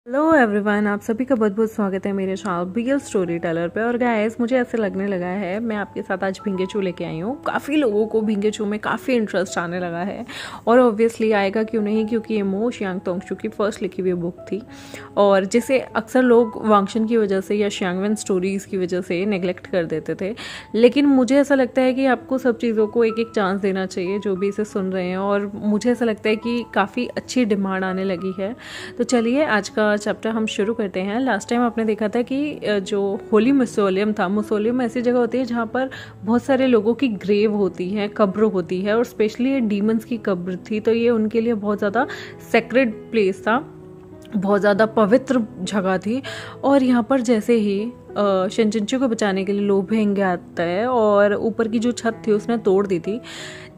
Hello everyone, आप सभी का बहुत बहुत स्वागत है मेरे चैनल बिगल स्टोरी टेलर पे। और गाइस, मुझे ऐसे लगने लगा है मैं आपके साथ आज भिंगे चू लेके आई हूँ। काफ़ी लोगों को भिंगे चू में काफ़ी इंटरेस्ट आने लगा है और ऑब्वियसली आएगा क्यों नहीं, क्योंकि ये मो शियांग तोंगचू की फर्स्ट लिखी हुई बुक थी और जिसे अक्सर लोग वांगशन की वजह से या शियांगवेन स्टोरीज़ की वजह से नेग्लेक्ट कर देते थे। लेकिन मुझे ऐसा लगता है कि आपको सब चीज़ों को एक एक चांस देना चाहिए जो भी इसे सुन रहे हैं, और मुझे ऐसा लगता है कि काफ़ी अच्छी डिमांड आने लगी है। तो चलिए आज का चैप्टर हम शुरू करते हैं। लास्ट टाइम आपने देखा था कि जो होली मुसोलियम था, मुसोलियम ऐसी जगह होती है जहाँ पर बहुत सारे लोगों की ग्रेव होती है, कब्र होती है, और स्पेशली ये डीमंस की कब्र थी। तो ये उनके लिए बहुत ज़्यादा सेक्रेड प्लेस था, बहुत ज़्यादा पवित्र जगह थी। और यहाँ पर जैसे ही शेनचिंचू को बचाने के लिए लो भिंगे आता है और ऊपर की जो छत थी उसने तोड़ दी थी।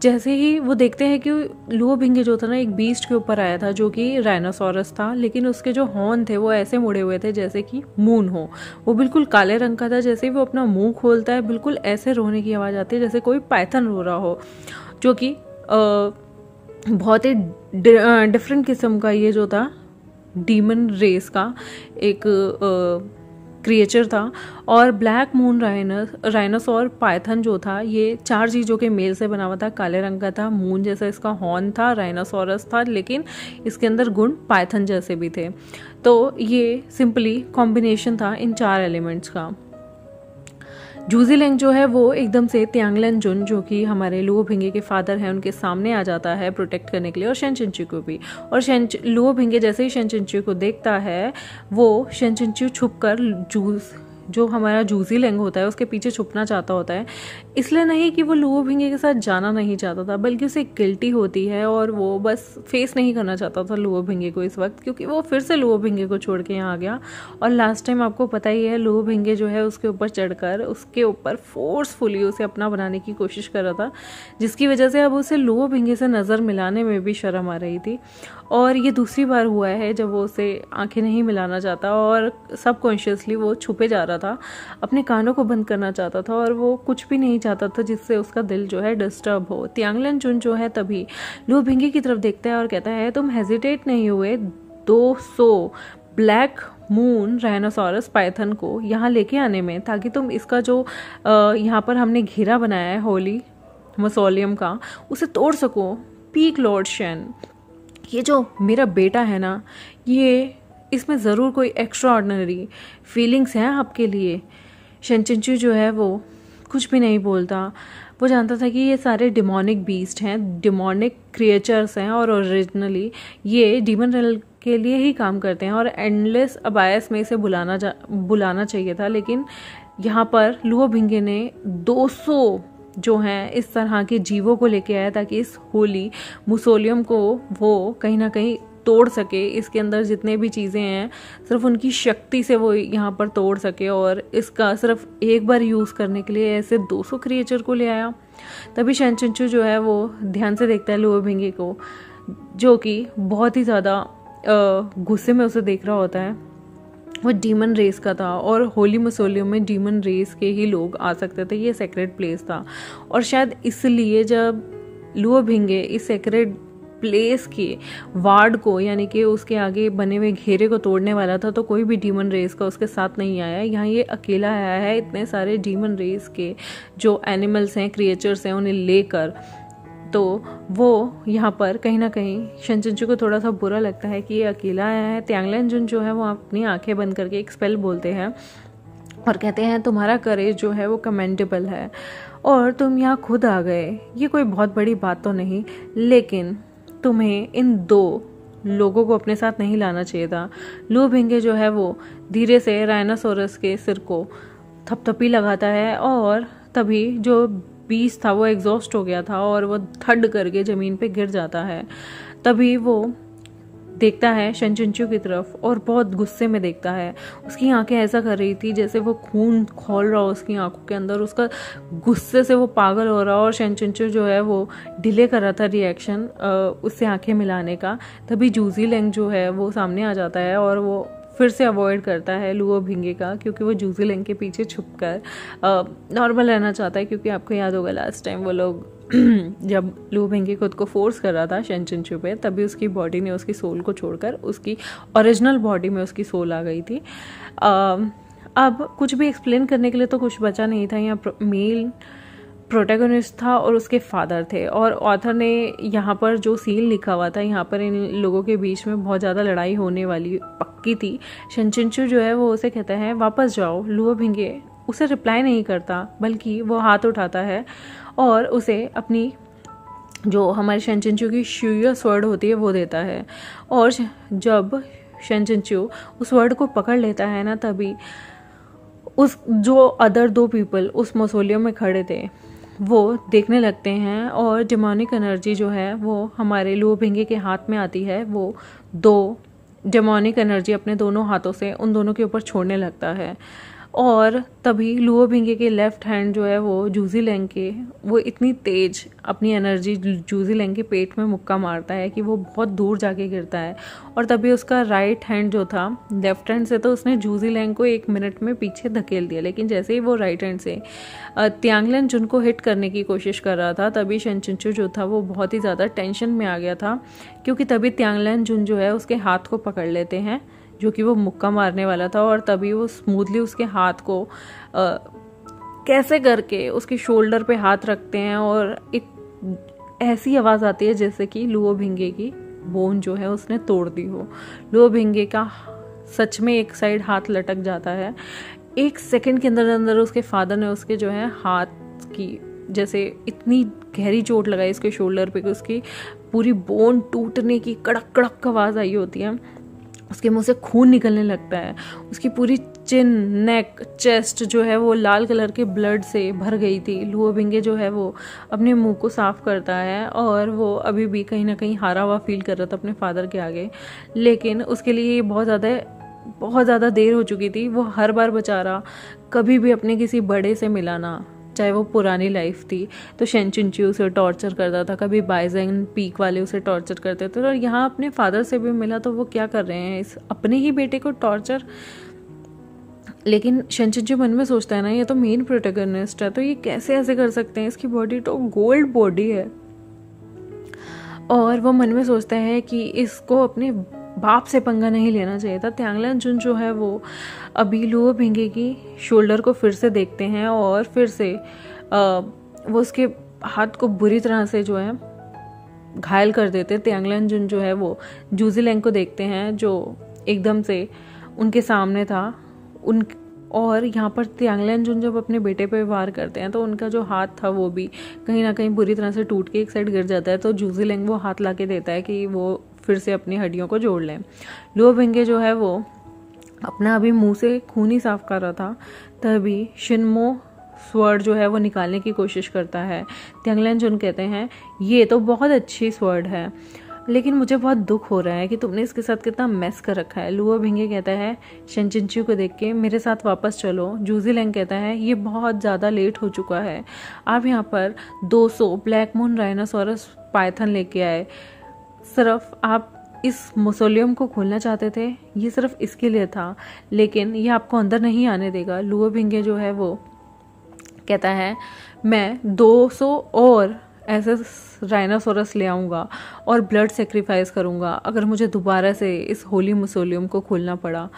जैसे ही वो देखते हैं कि लो भिंगे जो था ना एक बीस्ट के ऊपर आया था जो कि राइनोसोरस था, लेकिन उसके जो हॉर्न थे वो ऐसे मुड़े हुए थे जैसे कि मून हो। वो बिल्कुल काले रंग का था। जैसे ही वो अपना मुंह खोलता है बिल्कुल ऐसे रोने की आवाज़ आती है जैसे कोई पाइथन रो रहा हो, जो कि बहुत ही डिफरेंट किस्म का ये जो था डीमन रेस का एक क्रिएचर था। और ब्लैक मून राइनोसोर पाइथन जो था ये चार चीज़ों के मेल से बना हुआ था। काले रंग का था, मून जैसा इसका हॉर्न था, राइनोसोरस था, लेकिन इसके अंदर गुण पाइथन जैसे भी थे। तो ये सिंपली कॉम्बिनेशन था इन चार एलिमेंट्स का। जूजीलेंग जो है वो एकदम से त्यांगलन जुन, जो कि हमारे लुओ भिंगे के फादर हैं, उनके सामने आ जाता है प्रोटेक्ट करने के लिए, और शेनचिंचू को भी। और लुओ भिंगे जैसे ही शेनचिंचू को देखता है वो शेनचिंचू छुपकर जो हमारा जूजीलेंग होता है उसके पीछे छुपना चाहता होता है। इसलिए नहीं कि वो लुओ भिंगे के साथ जाना नहीं चाहता था, बल्कि उसे गिल्टी होती है और वो बस फेस नहीं करना चाहता था लुओ भिंगे को इस वक्त, क्योंकि वो फिर से लुओ भिंगे को छोड़ के यहाँ आ गया। और लास्ट टाइम आपको पता ही है लुओ भिंगे जो है उसके ऊपर चढ़कर उसके ऊपर फोर्सफुली उसे अपना बनाने की कोशिश कर रहा था, जिसकी वजह से अब उसे लुओ भिंगे से नज़र मिलाने में भी शर्म आ रही थी। और ये दूसरी बार हुआ है जब वो उसे आंखें नहीं मिलाना चाहता और सबकॉन्शियसली वो छुपे जा रहा था, अपने कानों को बंद करना चाहता था और वो कुछ भी नहीं चाहता था जिससे उसका दिल जो है डिस्टर्ब हो। त्यांगलन जुन जो है तभी लुओ भिंगे की तरफ देखता है और कहता है, तुम हेजिटेट नहीं हुए 200 ब्लैक मून राइनोसोरस पाइथन को यहाँ लेके आने में, ताकि तुम इसका जो यहाँ पर हमने घेरा बनाया है होली मसोलियम का उसे तोड़ सको। पीक लॉर्ड शेन, ये जो मेरा बेटा है ना, ये इसमें ज़रूर कोई एक्स्ट्रा ऑर्डिनरी फीलिंग्स हैं आपके लिए। शेनचिंचू जो है वो कुछ भी नहीं बोलता। वो जानता था कि ये सारे डिमोनिक बीस्ट हैं, डिमोनिक क्रिएचर्स हैं, और ओरिजिनली ये डीमन रेल के लिए ही काम करते हैं और एंडलेस अबायस में इसे बुलाना चाहिए था। लेकिन यहाँ पर लुओ भिंगे ने 200 जो हैं इस तरह के जीवों को लेके आया ताकि इस होली मुसोलियम को वो कहीं ना कहीं तोड़ सके। इसके अंदर जितने भी चीज़ें हैं सिर्फ उनकी शक्ति से वो यहाँ पर तोड़ सके, और इसका सिर्फ एक बार यूज़ करने के लिए ऐसे 200 क्रिएचर को ले आया। तभी शेनचिंचू जो है वो ध्यान से देखता है लुओ भिंगे को, जो कि बहुत ही ज़्यादा गुस्से में उसे देख रहा होता है। वो डीमन रेस का था और होली मसोलियम में डीमन रेस के ही लोग आ सकते थे, ये सेक्रेट प्लेस था। और शायद इसलिए जब लुओ भिंगे इस सेक्रेट प्लेस के वार्ड को, यानी कि उसके आगे बने हुए घेरे को तोड़ने वाला था, तो कोई भी डीमन रेस का उसके साथ नहीं आया। यहाँ ये अकेला आया है इतने सारे डीमन रेस के जो एनिमल्स हैं, क्रिएचर्स हैं, उन्हें लेकर। तो वो यहाँ पर कहीं ना कहीं शेनचिंचू को थोड़ा सा बुरा लगता है कि ये अकेला आया है। त्यांगलन जुन जो है वो अपनी आंखें बंद करके एक स्पेल बोलते हैं और कहते हैं, तुम्हारा करेज जो है वो कमेंडेबल है और तुम यहाँ खुद आ गए, ये कोई बहुत बड़ी बात तो नहीं, लेकिन तुम्हें इन 2 लोगों को अपने साथ नहीं लाना चाहिए था। लुओ भिंगे जो है वो धीरे से राइनोसोरस के सिर को थपथपी लगाता है और तभी जो बीस था वो एग्जॉस्ट हो गया था और वो थड करके ज़मीन पे गिर जाता है। तभी वो देखता है शेनचिंचू की तरफ और बहुत गुस्से में देखता है। उसकी आंखें ऐसा कर रही थी जैसे वो खून खोल रहा हो उसकी आंखों के अंदर, उसका गुस्से से वो पागल हो रहा और शेनचिंचू जो है वो डिले कर रहा था रिएक्शन उससे आंखें मिलाने का। तभी जूजीलेंग जो है वो सामने आ जाता है और वो फिर से अवॉइड करता है लुओ भिंगे का, क्योंकि वो जूजीलेंग के पीछे छुपकर नॉर्मल रहना चाहता है। क्योंकि आपको याद होगा लास्ट टाइम वो लोग जब लुओ भिंगे खुद को फोर्स कर रहा था शन चिंचू पे, तभी उसकी बॉडी ने उसकी सोल को छोड़कर उसकी ओरिजिनल बॉडी में उसकी सोल आ गई थी। अब कुछ भी एक्सप्लेन करने के लिए तो कुछ बचा नहीं था। यहाँ मेल प्रोटैगनिस्ट था और उसके फादर थे, और ऑथर ने यहाँ पर जो सीन लिखा हुआ था, यहाँ पर इन लोगों के बीच में बहुत ज़्यादा लड़ाई होने वाली पक्की थी। शन चिंचू जो है वो उसे कहता है वापस जाओ। लुओ भिंगे उसे रिप्लाई नहीं करता, बल्कि वो हाथ उठाता है और उसे अपनी जो हमारे शन चिंचू की शुयर स्वर्ड होती है वो देता है। और जब शन चिंचू उस वर्ड को पकड़ लेता है ना, तभी उस जो अदर 2 पीपल उस मौसोलियम में खड़े थे वो देखने लगते हैं, और डेमोनिक एनर्जी जो है वो हमारे लुओ भिंगे के हाथ में आती है। वो 2 डेमोनिक एनर्जी अपने दोनों हाथों से उन दोनों के ऊपर छोड़ने लगता है, और तभी लुओ भिंगे के लेफ्ट हैंड जो है वो जूजी लैंग के, वो इतनी तेज अपनी एनर्जी जूजी लैंग के पेट में मुक्का मारता है कि वो बहुत दूर जाके गिरता है। और तभी उसका राइट हैंड जो था, लेफ्ट हैंड से तो उसने जूजी लैंग को 1 मिनट में पीछे धकेल दिया, लेकिन जैसे ही वो राइट हैंड से त्यांगलन जुन को हिट करने की कोशिश कर रहा था, तभी शन चिंचू जो था वो बहुत ही ज़्यादा टेंशन में आ गया था, क्योंकि तभी त्यांगलन जुन जो है उसके हाथ को पकड़ लेते हैं जो कि वो मुक्का मारने वाला था, और तभी वो स्मूथली उसके हाथ को कैसे करके उसके शोल्डर पे हाथ रखते हैं, और एक ऐसी आवाज़ आती है जैसे कि लुओ भिंगे की बोन जो है उसने तोड़ दी हो। लुओ भिंगे का सच में एक साइड हाथ लटक जाता है। 1 सेकंड के अंदर अंदर उसके फादर ने उसके जो है हाथ की जैसे इतनी गहरी चोट लगाई उसके शोल्डर पे कि उसकी पूरी बोन टूटने की कड़क कड़क आवाज़ आई होती है। उसके मुंह से खून निकलने लगता है। उसकी पूरी चिन, नेक, चेस्ट जो है वो लाल कलर के ब्लड से भर गई थी। लुओ भिंगे जो है वो अपने मुंह को साफ करता है, और वो अभी भी कहीं ना कहीं हारा हुआ फील कर रहा था अपने फादर के आगे, लेकिन उसके लिए ये बहुत ज़्यादा देर हो चुकी थी। वो हर बार बेचारा कभी भी अपने किसी बड़े से मिला ना, चाहे वो पुरानी लाइफ थी तो शन चिंचू उसे टॉर्चर करता था, कभी बाइजेन पीक वाले उसे टॉर्चर करते थे, और यहाँ अपने फादर से भी मिला तो वो क्या कर रहे हैं, इस अपने ही बेटे को टॉर्चर। लेकिन शन चिंचू मन में सोचता है ना, ये तो मेन प्रोटैगनिस्ट है, तो ये कैसे ऐसे कर सकते हैं, इसकी बॉडी तो गोल्ड बॉडी है। और वो मन में सोचता है कि इसको अपने बाप से पंगा नहीं लेना चाहिए था। त्यांगलन जुन जो है वो अभी लुओ भिंगे की शोल्डर को फिर से देखते हैं, और फिर से वो उसके हाथ को बुरी तरह से जो है घायल कर देते। त्यांगलन जुन जो है वो जूजी लैंग को देखते हैं जो एकदम से उनके सामने था और यहाँ पर त्यांगलन जुन जब अपने बेटे पे वार करते हैं तो उनका जो हाथ था वो भी कहीं ना कहीं बुरी तरह से टूट के एक साइड गिर जाता है। तो जूजी लैंग वो हाथ ला के देता है कि वो फिर से अपनी हड्डियों को जोड़ लें। लुओ भिंगे जो है वो अपना अभी मुंह से खून ही साफ कर रहा था, तभी शिनमो स्वर्ड जो है वो निकालने की कोशिश करता है। त्यांगलन जुन कहते हैं ये तो बहुत अच्छी स्वर्ड है, लेकिन मुझे बहुत दुख हो रहा है कि तुमने इसके साथ कितना मेस कर रखा है। लुओ भिंगे कहता है शन चिंचू को देख के मेरे साथ वापस चलो। जूजी लैंग कहता है ये बहुत ज़्यादा लेट हो चुका है, आप यहाँ पर 200 ब्लैक मून राइनोसोरस पाइथन लेके आए, सिर्फ आप इस मौसोलियम को खोलना चाहते थे, ये सिर्फ इसके लिए था, लेकिन ये आपको अंदर नहीं आने देगा। लुओ भिंगे जो है वो कहता है मैं 200 और ऐसे राइनोसोरस ले आऊँगा और ब्लड सेक्रीफाइस करूँगा अगर मुझे दोबारा से इस होली मौसोलियम को खोलना पड़ा।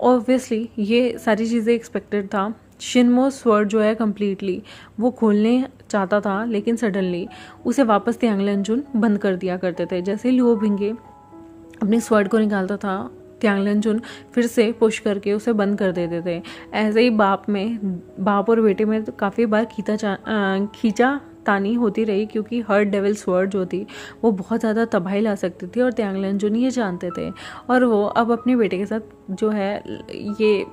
ऑब्वियसली ये सारी चीज़ें एक्सपेक्टेड था। शिनमो स्वर्ड जो है कम्प्लीटली वो खोलने चाहता था, लेकिन सडनली उसे वापस त्यांगलन जुन बंद कर दिया करते थे। जैसे लुओ भिंगे अपने स्वर्ड को निकालता था, त्यांगलन जुन फिर से पुश करके उसे बंद कर देते थे। ऐसे ही बाप और बेटे में तो काफ़ी बार खींचा तानी होती रही, क्योंकि हर डेविल स्वर्ड जो थी वो बहुत ज़्यादा तबाही ला सकती थी, और त्यांगलन जुन ये जानते थे। और वो अब अपने बेटे के साथ जो है ये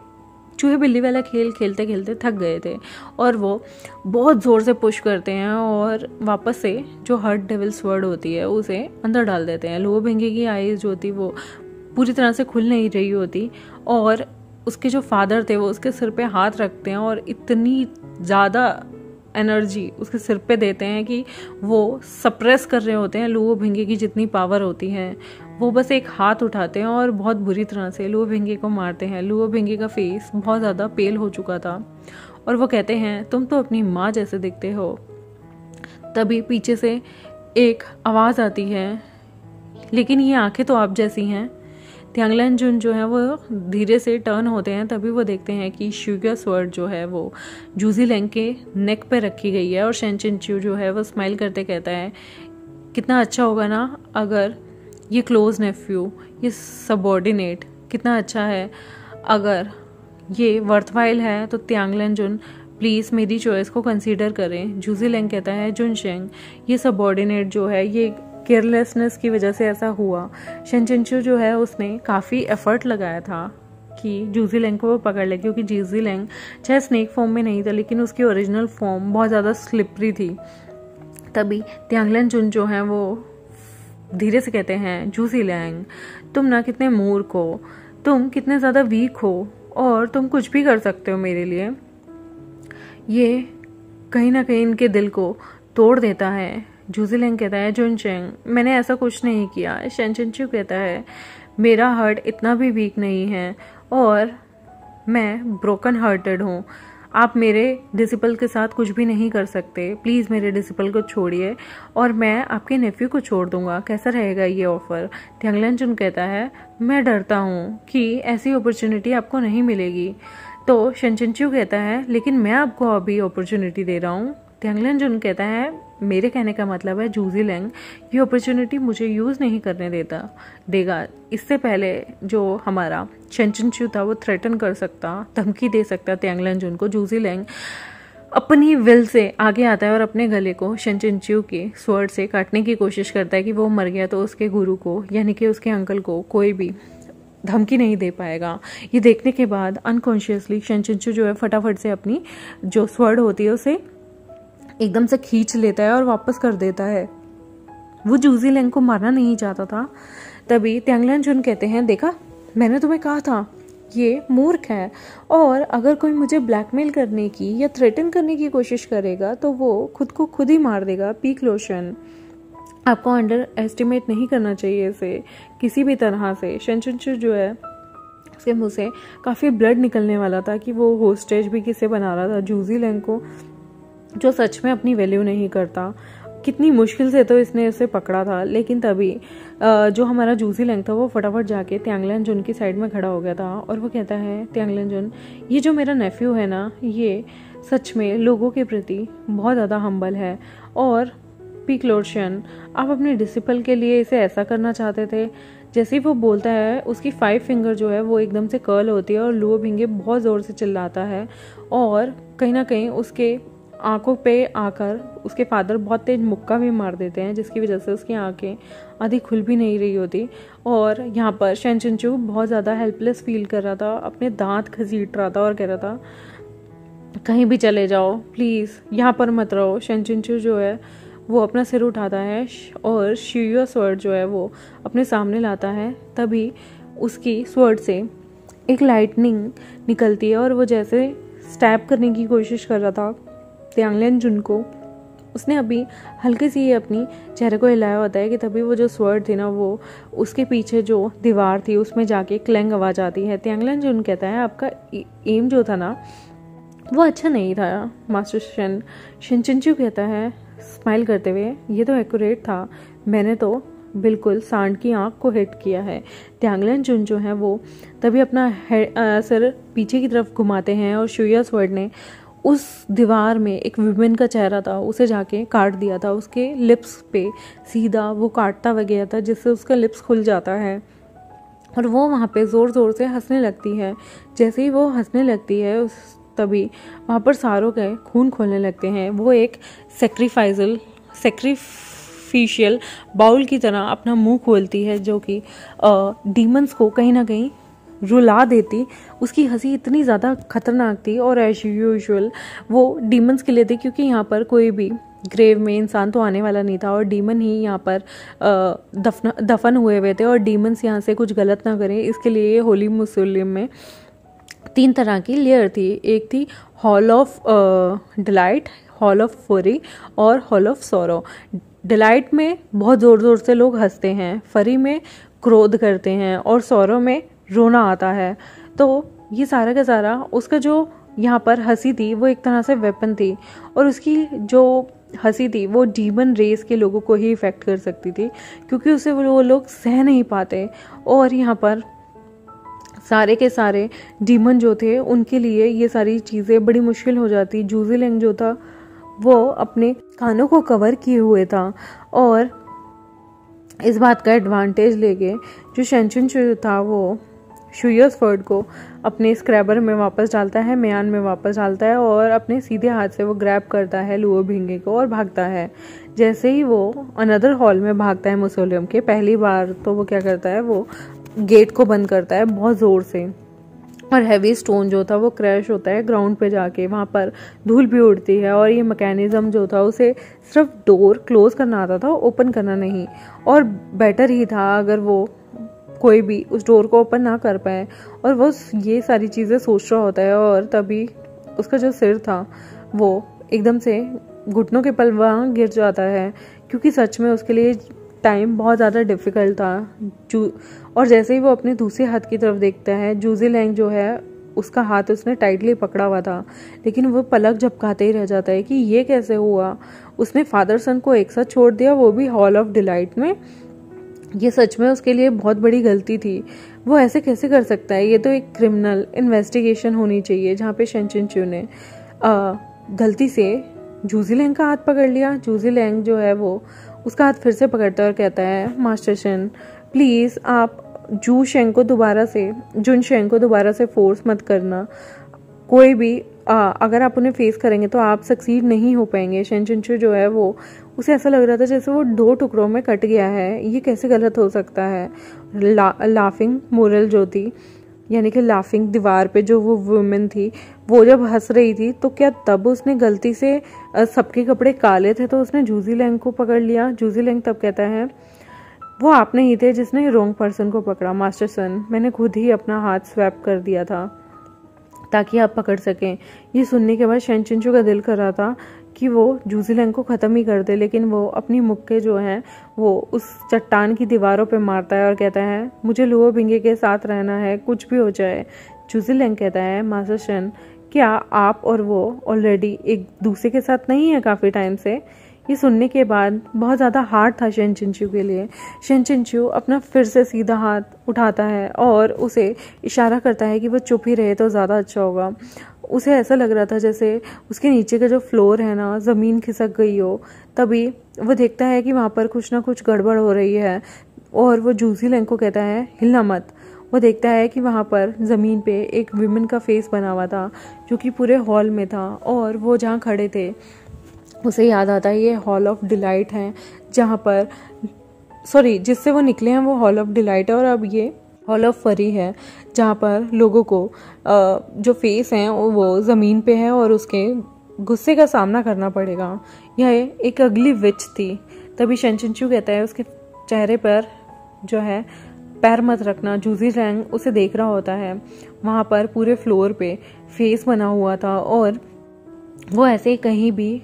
चूहे बिल्ली वाला खेल खेलते खेलते थक गए थे, और वो बहुत ज़ोर से पुश करते हैं और वापस से जो हर्ट डेविल स्वर्ड होती है उसे अंदर डाल देते हैं। लुओ भिंगे की आईज जो थी वो पूरी तरह से खुल नहीं रही होती, और उसके जो फादर थे वो उसके सिर पे हाथ रखते हैं और इतनी ज़्यादा एनर्जी उसके सिर पे देते हैं कि वो सप्रेस कर रहे होते हैं लुओ भिंगे की जितनी पावर होती है। वो बस एक हाथ उठाते हैं और बहुत बुरी तरह से लुओ भिंगे को मारते हैं। लुओ भिंगे का फेस बहुत ज़्यादा पेल हो चुका था, और वो कहते हैं तुम तो अपनी माँ जैसे दिखते हो। तभी पीछे से एक आवाज़ आती है, लेकिन ये आंखें तो आप जैसी हैं। त्यांगलन जुन जो है वो धीरे से टर्न होते हैं, तभी वो देखते हैं कि शुगर स्वर्ड जो है वो जूजी लैंग के नेक पे रखी गई है। और शेन चिनचू जो है वो स्माइल करते कहता है, कितना अच्छा होगा ना अगर ये क्लोज नेफ्यू, ये सबॉर्डिनेट, कितना अच्छा है अगर ये वर्थवाइल है तो त्यांगलन जुन प्लीज़ मेरी चॉइस को कंसीडर करें। जूजी लैंग कहता है, जुन शेंग ये सबॉर्डिनेट जो है ये केयरलेसनेस की वजह से ऐसा हुआ। शेन चिनचू जो है उसने काफ़ी एफर्ट लगाया था कि जूजी लैंग को वो पकड़ ले, क्योंकि जूजी लैंग चाहे स्नेक फॉर्म में नहीं था लेकिन उसकी ओरिजिनल फॉर्म बहुत ज़्यादा स्लिपरी थी। तभी त्यांगलन जुन जो है वो धीरे से कहते हैं, जूजी लैंग तुम ना कितने मूर्ख हो, तुम कितने ज़्यादा वीक हो और तुम कुछ भी कर सकते हो मेरे लिए। ये कहीं ना कहीं इनके दिल को तोड़ देता है। जूजी लैंग कहता है, जुन शेंग मैंने ऐसा कुछ नहीं किया। शेन चिनचू कहता है, मेरा हार्ट इतना भी वीक नहीं है और मैं ब्रोकन हार्टेड हूँ। आप मेरे डिसिपल के साथ कुछ भी नहीं कर सकते, प्लीज़ मेरे डिसिपल को छोड़िए और मैं आपके नेफ्यू को छोड़ दूंगा। कैसा रहेगा ये ऑफ़र? त्यांगलन जुन कहता है, मैं डरता हूँ कि ऐसी अपॉर्चुनिटी आपको नहीं मिलेगी। तो शेन चिनचू कहता है, लेकिन मैं आपको अभी अपॉर्चुनिटी दे रहा हूँ। त्यांगलन जुन कहता है, मेरे कहने का मतलब है जूजी लैंग ये अपॉर्चुनिटी मुझे यूज़ नहीं करने देगा। इससे पहले जो हमारा शेन चिनचू था वो थ्रेटन कर सकता, धमकी दे सकता त्यांगलन जुन को। जूजी लैंग अपनी विल से आगे आता है और अपने गले को शेन चिनचू के स्वर्ड से काटने की कोशिश करता है कि वो मर गया तो उसके गुरु को यानी कि उसके अंकल को कोई भी धमकी नहीं दे पाएगा। ये देखने के बाद अनकॉन्शियसली शेन चिनचू जो है फटाफट से अपनी जो स्वर्ड होती है उसे एकदम से खींच लेता है और वापस कर देता है। वो जूजी लैंग को मारना नहीं चाहता था। तभी त्यांगलन जुन कहते हैं, देखा मैंने तुम्हें कहा था ये मूर्ख है और अगर कोई मुझे ब्लैकमेल करने की या थ्रेटन करने की कोशिश करेगा तो वो खुद को खुद ही मार देगा। पीक लोशन आपको अंडर एस्टिमेट नहीं करना चाहिए इसे किसी भी तरह से। शेन चिनचू जो है उसके मुँह से काफ़ी ब्लड निकलने वाला था कि वो होस्टेज भी किसे बना रहा था जूजी लैंग को, जो सच में अपनी वैल्यू नहीं करता। कितनी मुश्किल से तो इसने उसे पकड़ा था, लेकिन तभी जो हमारा जूजी लैंग था वो फटाफट जाके त्यांगलन जुन की साइड में खड़ा हो गया था और वो कहता है, त्यांगलन जुन ये जो मेरा नेफ्यू है ना ये सच में लोगों के प्रति बहुत ज़्यादा हम्बल है और पीक लोशन आप अपने डिसिपल के लिए इसे ऐसा करना चाहते थे। जैसे ही वो बोलता है उसकी 5 फिंगर जो है वो एकदम से कर्ल होती है और लुओ भिंगे बहुत ज़ोर से चिल्लाता है और कहीं ना कहीं उसके आंखों पे आकर उसके फादर बहुत तेज मुक्का भी मार देते हैं, जिसकी वजह से उसकी आंखें आधी खुल भी नहीं रही होती। और यहाँ पर शेन चिनचू बहुत ज़्यादा हेल्पलेस फील कर रहा था, अपने दांत घसीट रहा था और कह रहा था, कहीं भी चले जाओ प्लीज़, यहाँ पर मत रहो। शेन चिनचू जो है वो अपना सिर उठाता है और शियो स्वर्ड जो है वो अपने सामने लाता है। तभी उसकी स्वर्ड से एक लाइटनिंग निकलती है और वो जैसे स्टैब करने की कोशिश कर रहा था त्यांगलन जुन को, उसने अभी हल्के सी अपनी चेहरे को हिलाया होता है कि तभी वो जो स्वर्ड थी ना वो उसके पीछे जो दीवार थी उसमें जाके क्लैंग आवाज़ आती है। त्यांगलन जुन कहता है, आपका एम जो था ना वो अच्छा नहीं था मास्टर शेन। शेन चिनचू कहता है स्माइल करते हुए, ये तो एक्यूरेट था, मैंने तो बिल्कुल सांड की आंख को हिट किया है। त्यांगलन जुन जो है वो तभी अपना सिर पीछे की तरफ घुमाते हैं और शुया स्वर्ड ने उस दीवार में एक विमेन का चेहरा था उसे जाके काट दिया था। उसके लिप्स पे सीधा वो काटता हुआ गया था जिससे उसका लिप्स खुल जाता है और वो वहाँ पे ज़ोर ज़ोर से हंसने लगती है। जैसे ही वो हंसने लगती है तभी वहाँ पर सारों के खून खोलने लगते हैं। वो एक सैक्रिफिशियल बाउल की तरह अपना मुंह खोलती है जो कि डीमंस को कहीं ना कहीं रुला देती। उसकी हंसी इतनी ज़्यादा खतरनाक थी और एज यूजुअल वो डीमंस के लिए थी, क्योंकि यहाँ पर कोई भी ग्रेव में इंसान तो आने वाला नहीं था और डीमन ही यहाँ पर दफन हुए थे और डीमंस यहाँ से कुछ गलत ना करें इसके लिए होली मुसलिम में 3 तरह की लेयर थी। एक थी hall of delight, hall of फरी और हॉल ऑफ सॉरो। डिलाइट में बहुत ज़ोर ज़ोर से लोग हंसते हैं, फरी में क्रोध करते हैं और सॉरो में रोना आता है। तो ये सारा का सारा उसका जो यहाँ पर हंसी थी वो एक तरह से वेपन थी और उसकी जो हंसी थी वो डीमन रेस के लोगों को ही इफ़ेक्ट कर सकती थी, क्योंकि उसे वो लोग सह नहीं पाते। और यहाँ पर सारे के सारे डीमन जो थे उनके लिए ये सारी चीज़ें बड़ी मुश्किल हो जाती। जूजीलैंग जो था वो अपने कानों को कवर किए हुए था, और इस बात का एडवांटेज लेके जो शेंचुनचू था वो शुयर्सफर्ड को अपने स्क्रैबर में वापस डालता है, म्यान में वापस डालता है, और अपने सीधे हाथ से वो ग्रैब करता है लुओ भिंगे को और भागता है। जैसे ही वो अनदर हॉल में भागता है मौसोलियम के, पहली बार तो वो क्या करता है, वो गेट को बंद करता है बहुत ज़ोर से, और हैवी स्टोन जो था वो क्रैश होता है ग्राउंड पे जाके, वहाँ पर धूल भी उड़ती है। और ये मैकेनिज्म जो था उसे सिर्फ डोर क्लोज करना आता था, ओपन करना नहीं। और बेटर ही था अगर वो कोई भी उस डोर को ओपन ना कर पाए, और वो ये सारी चीज़ें सोच रहा होता है, और तभी उसका जो सिर था वो एकदम से घुटनों के पल वहाँ गिर जाता है, क्योंकि सच में उसके लिए टाइम बहुत ज़्यादा डिफ़िकल्ट था। और जैसे ही वो अपने दूसरे हाथ की तरफ देखता है, जूजीलैंग जो है उसका हाथ उसने टाइटली पकड़ा हुआ था, लेकिन वो पलक झपकाते ही रह जाता है कि ये कैसे हुआ। उसने फादर सन को एक साथ छोड़ दिया, वो भी हॉल ऑफ डिलाइट में। ये सच में उसके लिए बहुत बड़ी गलती थी। वो ऐसे कैसे कर सकता है? ये तो एक क्रिमिनल इन्वेस्टिगेशन होनी चाहिए, जहाँ पे शेंचुनचू ने गलती से जूजीलैंग का हाथ पकड़ लिया। जूजीलैंग जो है वो उसका हाथ फिर से पकड़ता है और कहता है, मास्टर शन प्लीज़ आप जुन शेंग को दोबारा से फोर्स मत करना। कोई भी अगर आप उन्हें फेस करेंगे तो आप सक्सीड नहीं हो पाएंगे। शेंचुनचू जो है वो उसे ऐसा लग रहा था जैसे वो 2 टुकड़ों में कट गया है, ये कैसे गलत हो सकता है। लाफिंग मोरल जो थी, यानी कि लाफिंग दीवार पे जो वो वुमेन थी, वो जब हंस रही थी तो क्या तब उसने गलती से सबके कपड़े काले थे तो उसने जूजीलैंग को पकड़ लिया। जूजीलैंग तब कहता है, वो आप नहीं थे जिसने रॉन्ग पर्सन को पकड़ा मास्टर सन, मैंने खुद ही अपना हाथ स्वैप कर दिया था ताकि आप पकड़ सकें। ये सुनने के बाद शेंचुनचू का दिल कर रहा था कि वो जूजीलैंग को ख़त्म ही कर दे, लेकिन वो अपनी मुक्के जो हैं वो उस चट्टान की दीवारों पे मारता है और कहता है, मुझे लुओ भिंगे के साथ रहना है, कुछ भी हो जाए। जूजीलैंग कहता है, मास्टर शन क्या आप और वो ऑलरेडी एक दूसरे के साथ नहीं है काफ़ी टाइम से? ये सुनने के बाद बहुत ज़्यादा हार्ड था शेंचुनचू के लिए। शेंचुनचू अपना फिर से सीधा हाथ उठाता है और उसे इशारा करता है कि वो चुप ही रहे तो ज़्यादा अच्छा होगा। उसे ऐसा लग रहा था जैसे उसके नीचे का जो फ्लोर है ना, ज़मीन खिसक गई हो। तभी वो देखता है कि वहाँ पर कुछ ना कुछ गड़बड़ हो रही है, और वो जूजीलैंग को कहता है, हिलना मत। वो देखता है कि वहाँ पर ज़मीन पे एक विमेन का फेस बना हुआ था जो कि पूरे हॉल में था, और वो जहाँ खड़े थे उसे याद आता है ये हॉल ऑफ डिलाइट है, जहाँ पर जिससे वो निकले हैं वो हॉल ऑफ डिलाइट है, और अब ये हॉल ऑफ फरी है, जहाँ पर लोगों को जो फेस हैं वो ज़मीन पे है और उसके गुस्से का सामना करना पड़ेगा। यह एक अगली विच थी। तभी शेंचुनचू कहता है, उसके चेहरे पर जो है पैर मत रखना। जूजीलैंग उसे देख रहा होता है। वहाँ पर पूरे फ्लोर पे फेस बना हुआ था, और वो ऐसे कहीं भी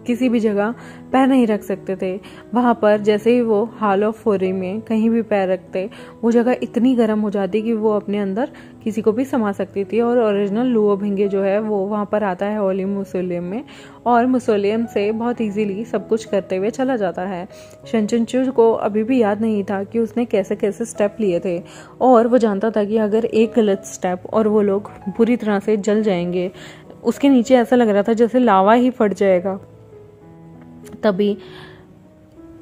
किसी भी जगह पैर नहीं रख सकते थे। वहाँ पर जैसे ही वो हॉल ऑफ फरी में कहीं भी पैर रखते, वो जगह इतनी गर्म हो जाती कि वो अपने अंदर किसी को भी समा सकती थी। और ओरिजिनल लुओ भिंगे जो है वो वहाँ पर आता है हॉली मौसोलियम में, और मौसोलियम से बहुत इजीली सब कुछ करते हुए चला जाता है। शेंचुनचू को अभी भी याद नहीं था कि उसने कैसे कैसे स्टेप लिए थे, और वो जानता था कि अगर एक गलत स्टेप और वो लोग बुरी तरह से जल जाएंगे। उसके नीचे ऐसा लग रहा था जैसे लावा ही फट जाएगा। तभी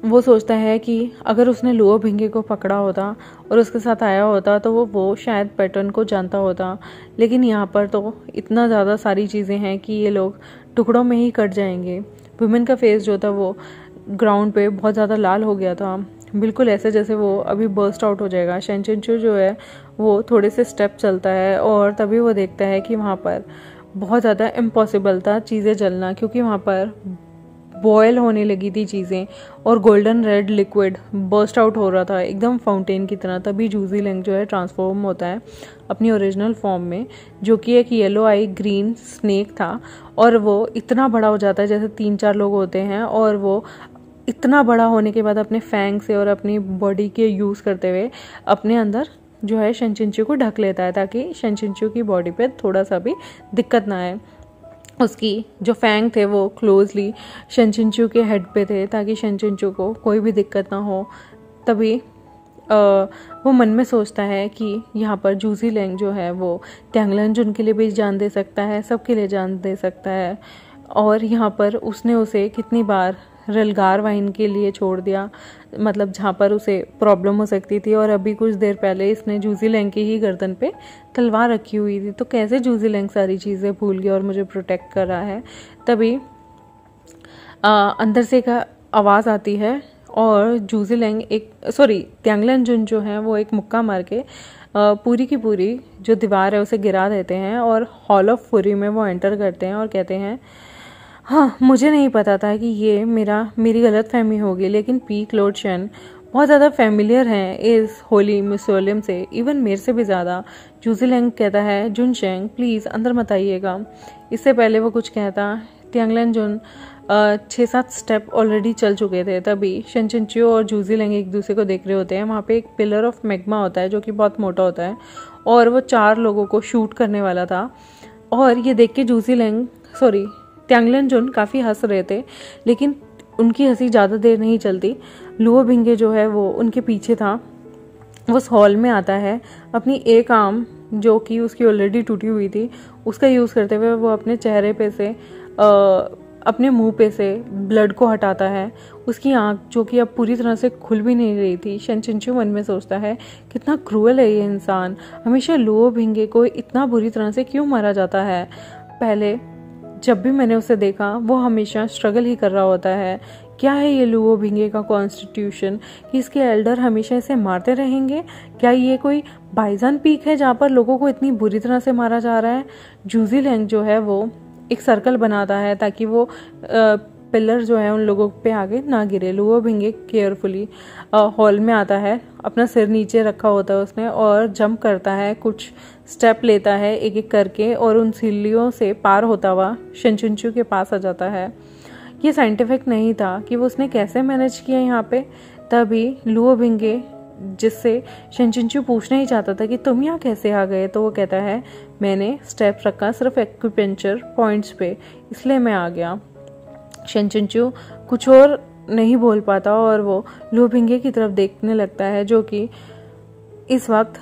वो सोचता है कि अगर उसने लुओ भिंगे को पकड़ा होता और उसके साथ आया होता तो वो शायद पैटर्न को जानता होता, लेकिन यहाँ पर तो इतना ज़्यादा सारी चीज़ें हैं कि ये लोग टुकड़ों में ही कट जाएंगे। वुमेन का फेस जो था वो ग्राउंड पे बहुत ज़्यादा लाल हो गया था, बिल्कुल ऐसे जैसे वो अभी बर्स्ट आउट हो जाएगा। शेंचुनचू जो है वो थोड़े से स्टेप चलता है, और तभी वो देखता है कि वहाँ पर बहुत ज़्यादा इम्पॉसिबल था चीज़ें जलना, क्योंकि वहाँ पर बॉयल होने लगी थी चीज़ें, और golden red liquid burst out हो रहा था एकदम फाउंटेन की तरह। तभी जूजीलैंग जो है ट्रांसफॉर्म होता है अपनी ओरिजिनल फॉर्म में, जो कि एक येलो आई ग्रीन स्नेक था, और वो इतना बड़ा हो जाता है जैसे 3-4 लोग होते हैं, और वो इतना बड़ा होने के बाद अपने फैंग से और अपनी बॉडी के यूज़ करते हुए अपने अंदर जो है शेंचुनचू को ढक लेता है, ताकि शेंचुनचू की बॉडी पे थोड़ा सा भी दिक्कत ना आए। उसकी जो फैंग थे वो क्लोजली शेनचिंचू के हेड पे थे ताकि शेनचिंचू को कोई भी दिक्कत ना हो। तभी वो मन में सोचता है कि यहाँ पर जूजी लैंग जो है वो त्यांगलेंजुन के लिए भी जान दे सकता है, सबके लिए जान दे सकता है। और यहाँ पर उसने उसे कितनी बार रेलगार वाइन के लिए छोड़ दिया, मतलब जहाँ पर उसे प्रॉब्लम हो सकती थी। और अभी कुछ देर पहले इसने जूजी लैंग की ही गर्दन पे तलवार रखी हुई थी, तो कैसे जूजी लैंग सारी चीज़ें भूल गया और मुझे प्रोटेक्ट कर रहा है। तभी अंदर से एक आवाज़ आती है और जूजी लैंग त्यांगलेंजुन जो है वो एक मुक्का मार के पूरी की पूरी जो दीवार है उसे गिरा देते हैं और हॉल ऑफ फुरी में वो एंटर करते हैं और कहते हैं, हाँ मुझे नहीं पता था कि ये मेरी गलत फहमी होगी, लेकिन पीक लॉर्ड शेन बहुत ज़्यादा फेमिलियर हैं इस होली मिसोलियम से, इवन मेरे से भी ज़्यादा। जूजी लैंग कहता है, जुन शेंग प्लीज़ अंदर मत आइएगा। इससे पहले वो कुछ कहता, त्यांगलेंजुन 6-7 स्टेप ऑलरेडी चल चुके थे। तभी शेनचिंचू और जूजी लैंग एक दूसरे को देख रहे होते हैं। वहाँ पे एक पिलर ऑफ मैग्मा होता है जो कि बहुत मोटा होता है और वो 4 लोगों को शूट करने वाला था। और ये देख के त्यांगलेंजुन काफ़ी हंस रहे थे, लेकिन उनकी हंसी ज़्यादा देर नहीं चलती। लुओ भिंगे जो है वो उनके पीछे था। वो उस हॉल में आता है, अपनी एक आर्म जो कि उसकी ऑलरेडी टूटी हुई थी उसका यूज़ करते हुए वो अपने चेहरे पे से अपने मुंह पे से ब्लड को हटाता है। उसकी आंख जो कि अब पूरी तरह से खुल भी नहीं रही थी। शेनचिंचू मन में सोचता है, कितना क्रूअल है ये इंसान, हमेशा लुओ भिंगे को इतना बुरी तरह से क्यों मारा जाता है। पहले जब भी मैंने उसे देखा वो हमेशा स्ट्रगल ही कर रहा होता है। क्या है ये लुओ भिंगे का कॉन्स्टिट्यूशन कि इसके एल्डर हमेशा इसे मारते रहेंगे? क्या ये कोई बाइजान पीक है जहाँ पर लोगों को इतनी बुरी तरह से मारा जा रहा है? जूजी लैंग जो है वो एक सर्कल बनाता है ताकि वो पिलर जो है उन लोगों पे आगे ना गिरे। लुओ भिंगे केयरफुली हॉल में आता है, अपना सिर नीचे रखा होता है उसने और जंप करता है, कुछ स्टेप लेता है एक एक करके और उन सीढ़ियों से पार होता हुआ शेनचिंचू के पास आ जाता है। ये साइंटिफिक नहीं था कि वो उसने कैसे मैनेज किया यहाँ पे। तभी लुओ भिंगे जिससे शेनचिंचू पूछना ही चाहता था कि तुम यहाँ कैसे आ गए, तो वो कहता है, मैंने स्टेप रखा सिर्फ एक्यूपेंचर पॉइंट्स पे, इसलिए मैं आ गया। शेनचिंचू कुछ और नहीं बोल पाता और वो लुओ भिंगे की तरफ देखने लगता है, जो कि इस वक्त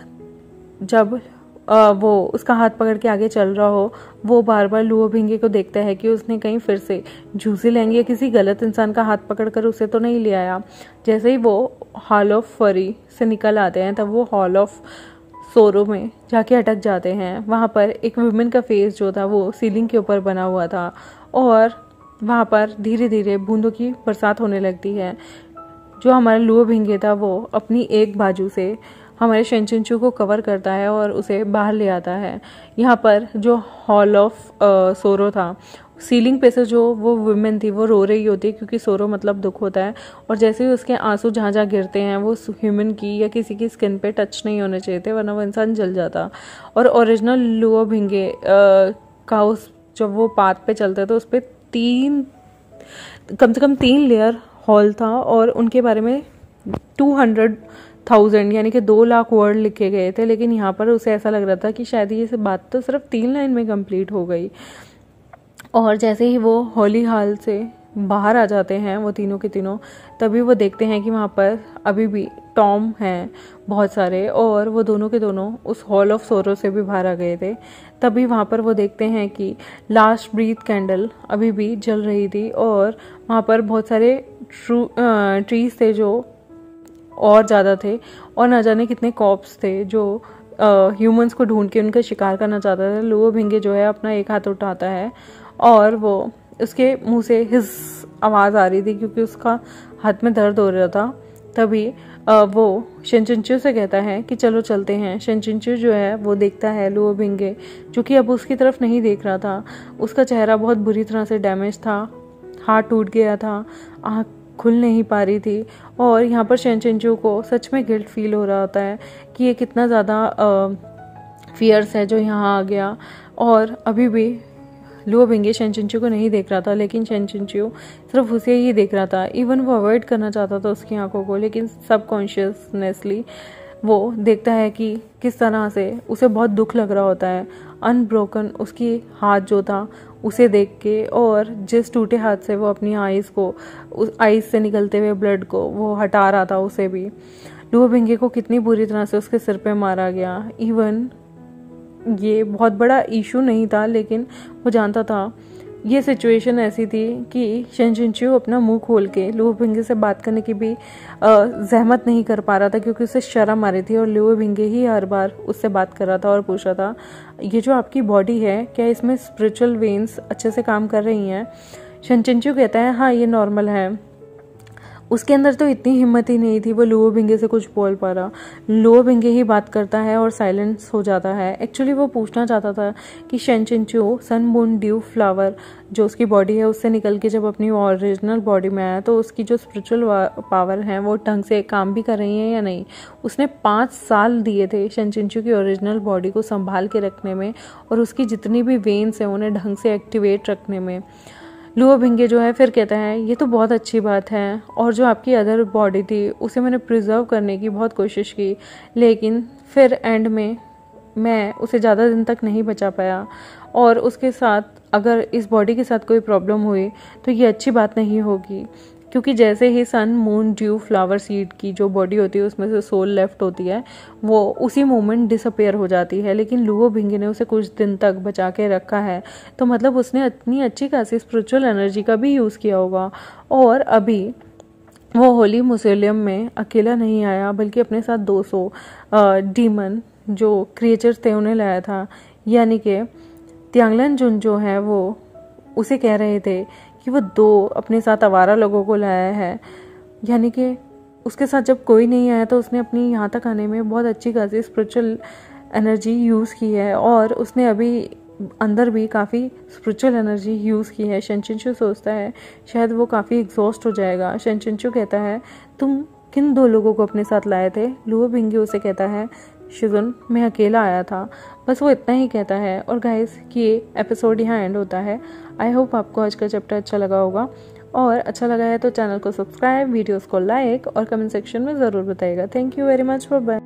जब वो उसका हाथ पकड़ के आगे चल रहा हो, वो बार बार लुओ भिंगे को देखता है कि उसने कहीं फिर से जूजी लैंग या किसी गलत इंसान का हाथ पकड़कर उसे तो नहीं ले आया। जैसे ही वो हॉल ऑफ फरी से निकल आते हैं तब वो हॉल ऑफ सोरो में जाके अटक जाते हैं। वहाँ पर एक वुमेन का फेस जो था वो सीलिंग के ऊपर बना हुआ था और वहाँ पर धीरे धीरे बूंदों की बरसात होने लगती है। जो हमारा लुओ भिंगे था वो अपनी एक बाजू से हमारे शेनचिंचू को कवर करता है और उसे बाहर ले आता है। यहाँ पर जो हॉल ऑफ सोरो था, सीलिंग पे से जो वो वुमेन थी वो रो रही होती है क्योंकि सोरो मतलब दुख होता है, और जैसे ही उसके आंसू जहाँ जहाँ गिरते हैं वो ह्यूमन की या किसी की स्किन पे टच नहीं होने चाहिए थे, वरना वो इंसान जल जाता। और ओरिजिनल लुओ भिंगे का उस जब वो पाथ पे चलते तो उस पर कम से कम 3 लेयर हॉल था और उनके बारे में 200,000 यानी कि 2 लाख वर्ड लिखे गए थे। लेकिन यहाँ पर उसे ऐसा लग रहा था कि शायद ये बात तो सिर्फ 3 लाइन में कंप्लीट हो गई। और जैसे ही वो हॉली हॉल से बाहर आ जाते हैं वो तीनों के तीनों, तभी वो देखते हैं कि वहाँ पर अभी भी टॉम हैं बहुत सारे, और वो दोनों के दोनों उस हॉल ऑफ सोरो से भी बाहर आ गए थे। तभी वहाँ पर वो देखते हैं कि लास्ट ब्रीथ कैंडल अभी भी जल रही थी और वहाँ पर बहुत सारे ट्रीज थे जो और ज़्यादा थे, और ना जाने कितने कॉप्स थे जो ह्यूमंस को ढूंढ के उनका शिकार करना चाहता था। लुओ भिंगे जो है अपना एक हाथ उठाता है और वो उसके मुंह से हिस आवाज़ आ रही थी क्योंकि उसका हाथ में दर्द हो रहा था। तभी वो शेनचिंचू से कहता है कि चलो चलते हैं। शेनचिंचू जो है वो देखता है लुओ भिंगे जो कि अब उसकी तरफ नहीं देख रहा था। उसका चेहरा बहुत बुरी तरह से डैमेज था, हाथ टूट गया था, आँख खुल नहीं पा रही थी, और यहाँ पर शेनचिंचू को सच में गिल्ट फील हो रहा होता है कि ये कितना ज़्यादा फियर्स है जो यहाँ आ गया। और अभी भी लुओ भिंगे शेनचिंचू को नहीं देख रहा था, लेकिन शेनचिंचू सिर्फ उसे ही देख रहा था। इवन वो अवॉइड करना चाहता था उसकी आंखों को, लेकिन सबकॉन्शियसनेसली वो देखता है कि किस तरह से उसे बहुत दुख लग रहा होता है। अनब्रोकन उसकी हाथ जो था उसे देख के, और जिस टूटे हाथ से वो अपनी आइज़ को, उस आइज़ से निकलते हुए ब्लड को वो हटा रहा था, उसे भी लुओ बिंगे को कितनी बुरी तरह से उसके सिर पे मारा गया। इवन ये बहुत बड़ा इशू नहीं था, लेकिन वो जानता था ये सिचुएशन ऐसी थी कि शन चिंचू अपना मुंह खोल के लुओ बिंगे से बात करने की भी जहमत नहीं कर पा रहा था, क्योंकि उसे शर्म आ रही थी, और लुओ बिंगे ही हर बार उससे बात कर रहा था और पूछ रहा था ये जो आपकी बॉडी है क्या इसमें स्पिरिचुअल वेन्स अच्छे से काम कर रही हैं। शन चिंचू कहता है हाँ ये नॉर्मल है। उसके अंदर तो इतनी हिम्मत ही नहीं थी वो लुओ बिंगे से कुछ बोल पा रहा। लुओ बिंगे ही बात करता है और साइलेंस हो जाता है। एक्चुअली वो पूछना चाहता था कि शन चिंचू सन मून ड्यू फ्लावर जो उसकी बॉडी है उससे निकल के जब अपनी ओरिजिनल बॉडी में आया तो उसकी जो स्पिरिचुअल पावर है वो ढंग से काम भी कर रही है या नहीं। उसने 5 साल दिए थे शन चिंचू की ओरिजिनल बॉडी को संभाल के रखने में और उसकी जितनी भी वेन्स हैं उन्हें ढंग से एक्टिवेट रखने में। लुओ बिंगे जो है फिर कहता है ये तो बहुत अच्छी बात है, और जो आपकी अदर बॉडी थी उसे मैंने प्रिजर्व करने की बहुत कोशिश की, लेकिन फिर एंड में मैं उसे ज़्यादा दिन तक नहीं बचा पाया, और उसके साथ अगर इस बॉडी के साथ कोई प्रॉब्लम हुई तो ये अच्छी बात नहीं होगी, क्योंकि जैसे ही sun moon dew flower seed की जो बॉडी होती है उसमें से सोल लेफ्ट होती है वो उसी मोमेंट डिसअपेयर हो जाती है, लेकिन लुओ बिंगे ने उसे कुछ दिन तक बचा के रखा है, तो मतलब उसने इतनी अच्छी खासी स्पिरिचुअल एनर्जी का भी यूज़ किया होगा। और अभी वो होली मुसेलियम में अकेला नहीं आया, बल्कि अपने साथ 200 डीमन जो क्रिएचर्स थे उन्हें लाया था, यानी कि त्यांगलन जुन जो है वो उसे कह रहे थे कि वो 2 अपने साथ आवारा लोगों को लाया है, यानी कि उसके साथ जब कोई नहीं आया तो उसने अपनी यहाँ तक आने में बहुत अच्छी खासी स्पिरिचुअल एनर्जी यूज़ की है, और उसने अभी अंदर भी काफ़ी स्पिरिचुअल एनर्जी यूज़ की है। शन चिंचू सोचता है शायद वो काफ़ी एग्जॉस्ट हो जाएगा। शन चिंचू कहता है तुम किन 2 लोगों को अपने साथ लाए थे? लुओ बिंगे उसे कहता है शिजुन मैं अकेला आया था, बस वो इतना ही कहता है। और गाइस ये एपिसोड यहाँ एंड होता है। आई होप आपको आज का चैप्टर अच्छा लगा होगा, और अच्छा लगा है तो चैनल को सब्सक्राइब, वीडियोस को लाइक और कमेंट सेक्शन में ज़रूर बताइएगा। Thank you very much, bye bye.